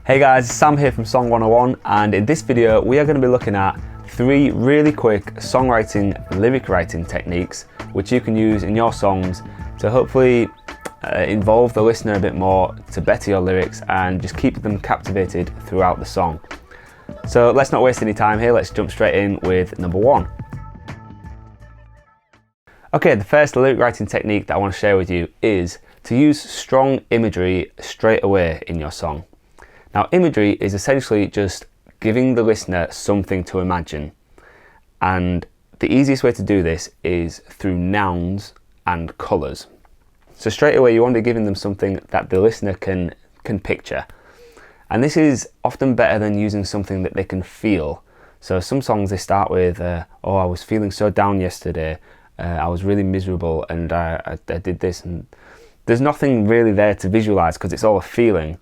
Hey guys, Sam here from Song 101, and in this video we are going to be looking at 3 really quick songwriting, lyric writing techniques which you can use in your songs to hopefully involve the listener a bit more, to better your lyrics and just keep them captivated throughout the song. So let's not waste any time here, let's jump straight in with number 1. Okay, the first lyric writing technique that I want to share with you is to use strong imagery straight away in your song. Now, imagery is essentially just giving the listener something to imagine, and the easiest way to do this is through nouns and colours. So straight away you want to be giving them something that the listener can picture, and this is often better than using something that they can feel. So some songs they start with, oh, I was feeling so down yesterday, I was really miserable and I did this, and there's nothing really there to visualise because it's all a feeling.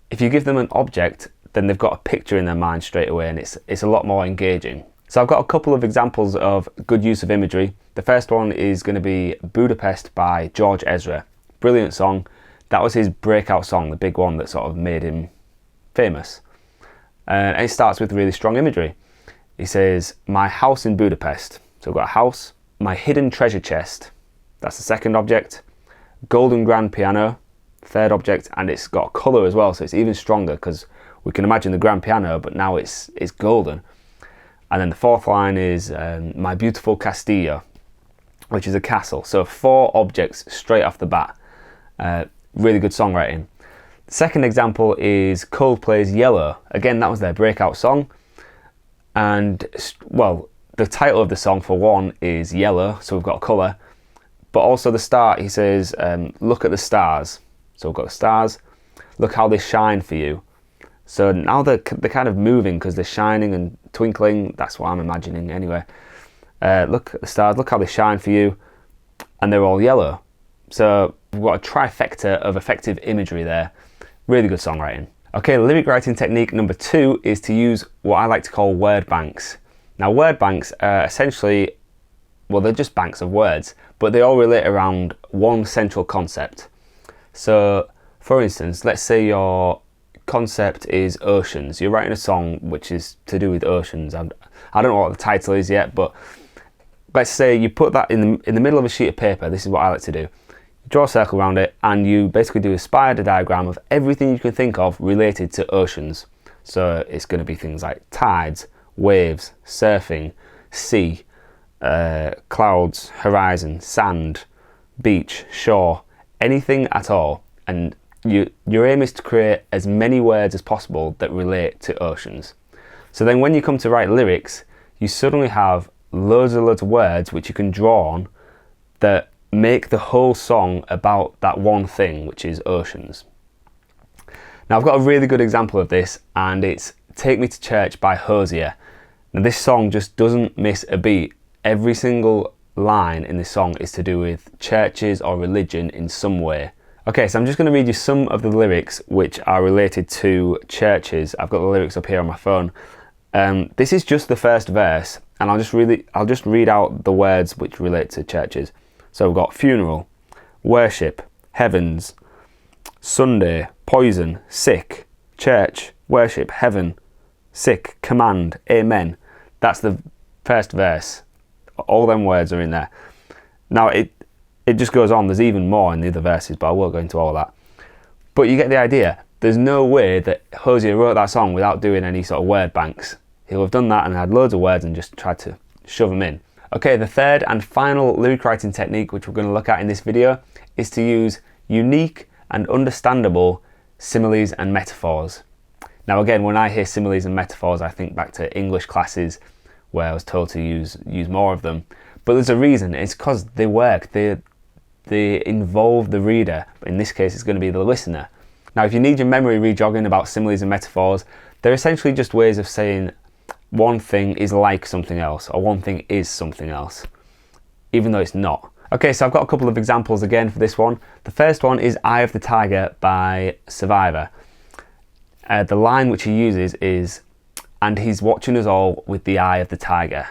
If you give them an object, then they've got a picture in their mind straight away, and it's a lot more engaging. So I've got a couple of examples of good use of imagery. The first one is going to be Budapest by George Ezra. Brilliant song. That was his breakout song, the big one that sort of made him famous. And it starts with really strong imagery. He says, my house in Budapest. So we've got a house. My hidden treasure chest. That's the second object. Golden grand piano. Third object, and it's got colour as well, so it's even stronger because we can imagine the grand piano, but now it's golden. And then the fourth line is my beautiful Castillo, which is a castle. So 4 objects straight off the bat. Really good songwriting. The second example is Coldplay's Yellow. Again, that was their breakout song, and well, the title of the song for one is Yellow, so we've got colour, but also the start, he says, look at the stars. So we've got the stars, look how they shine for you. So now they're kind of moving because they're shining and twinkling. That's what I'm imagining anyway. Look at the stars, look how they shine for you. And they're all yellow. So we've got a trifecta of effective imagery there. Really good songwriting. Okay, lyric writing technique number 2 is to use what I like to call word banks. Now word banks are essentially, well, they're just banks of words, but they all relate around one central concept. So, for instance, let's say your concept is oceans. You're writing a song which is to do with oceans. I don't know what the title is yet, but let's say you put that in the middle of a sheet of paper. This is what I like to do. You draw a circle around it, and you basically do a spider diagram of everything you can think of related to oceans. So it's going to be things like tides, waves, surfing, sea, clouds, horizon, sand, beach, shore, anything at all, and your aim is to create as many words as possible that relate to oceans. So then when you come to write lyrics, you suddenly have loads of words which you can draw on that make the whole song about that one thing, which is oceans. Now I've got a really good example of this, and it's Take Me to Church by Hosier. Now this song just doesn't miss a beat. Every single line in this song is to do with churches or religion in some way. Okay, so I'm just going to read you some of the lyrics which are related to churches. I've got the lyrics up here on my phone. This is just the first verse, and I'll just read out the words which relate to churches. So we've got funeral, worship, heavens, Sunday, poison, sick, church, worship, heaven, sick, command, amen. That's the first verse. All them words are in there. Now it just goes on. There's even more in the other verses, but I won't go into all of that. But you get the idea. There's no way that Hosier wrote that song without doing any sort of word banks. He'll have done that and had loads of words and just tried to shove them in. Okay, the third and final lyric writing technique which we're going to look at in this video is to use unique and understandable similes and metaphors. Now again, when I hear similes and metaphors, I think back to English classes where I was told to use more of them. But there's a reason. It's because they work. They involve the reader. In this case, it's going to be the listener. Now, if you need your memory rejogging about similes and metaphors, they're essentially just ways of saying one thing is like something else, or one thing is something else, even though it's not. Okay, so I've got a couple of examples again for this one. The first one is Eye of the Tiger by Survivor. The line which he uses is, and he's watching us all with the eye of the tiger.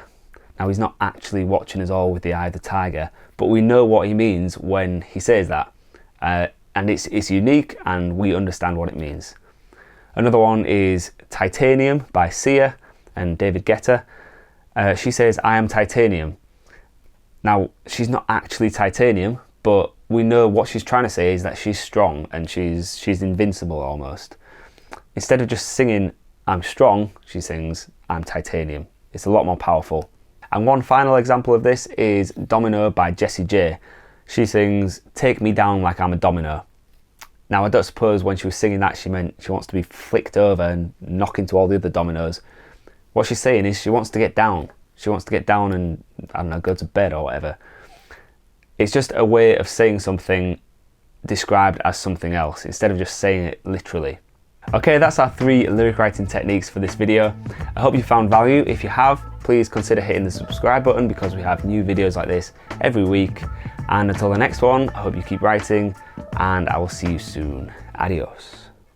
Now he's not actually watching us all with the eye of the tiger, but we know what he means when he says that. And it's unique and we understand what it means. Another one is Titanium by Sia and David Guetta. She says, I am titanium. Now, she's not actually titanium, but we know what she's trying to say is that she's strong and she's invincible almost. Instead of just singing, I'm strong, she sings, I'm titanium. It's a lot more powerful. And one final example of this is Domino by Jessie J. She sings, take me down like I'm a domino. Now, I don't suppose when she was singing that, she meant she wants to be flicked over and knock into all the other dominoes. What she's saying is she wants to get down. She wants to get down and, I don't know, go to bed or whatever. It's just a way of saying something described as something else, instead of just saying it literally. Okay, that's our 3 lyric writing techniques for this video. I hope you found value. If you have, please consider hitting the subscribe button because we have new videos like this every week. And until the next one, I hope you keep writing and I will see you soon. Adios.